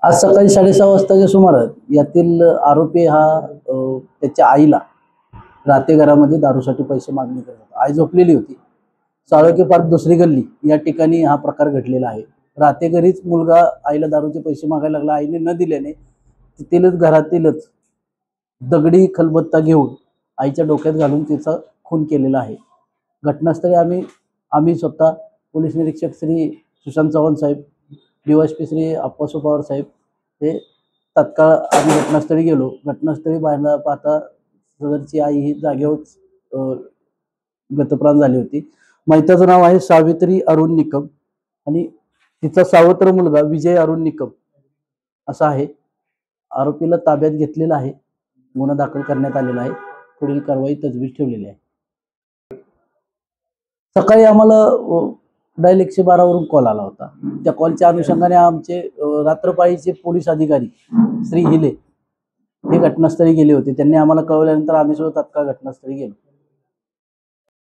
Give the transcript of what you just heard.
आज सकाळी 6:30 वाजताच्या सुमारास यातील आरोपी हा त्याच्या आईला राहते घरामध्ये दारूसाठी पैसे मागणी करत होता। आई झोपलेली होती। साळोखे पार्क दुसरी गल्ली या ठिकाणी हा प्रकार घडलेला आहे। राहते घरीच मुलगा आईला दारूचे पैसे मागायला लागला। आईने न दिल्याने तिथेच घरातीलच दगडी खलबत्ता घेऊन आईच्या डोक्यात घालून तिचा खून केलेला आहे। घटनास्थळी आम्ही स्वतः पोलीस निरीक्षक श्री सुशांत चव्हाण साहेब, डीवायएसपी श्री अप्पासू पवार साहेब हे तत्काळ आम्ही घटनास्थळी गेलो। घटनास्थळी पाहता सदरची आई ही जागेवर गतप्राण झाली होती। मैताचं नाव आहे सावित्री अरुण निकम आणि तिचा सावत्र मुलगा विजय अरुण निकम असा आहे। आरोपीला ताब्यात घेतलेला आहे। गुन्हा दाखल करण्यात आलेला आहे। पुढील कारवाई तजवीज ठेवलेली आहे। सकाळी आम्हाला डायल 112 वरून कॉल आला होता। त्या कॉलच्या अनुषंगाने आमचे रात्रपाळीचे पोलीस अधिकारी श्री हिले हे घटनास्थळी गेले होते। त्यांनी आम्हाला कळवल्यानंतर आम्ही सुद्धा तत्काळ घटनास्थळी गेलो।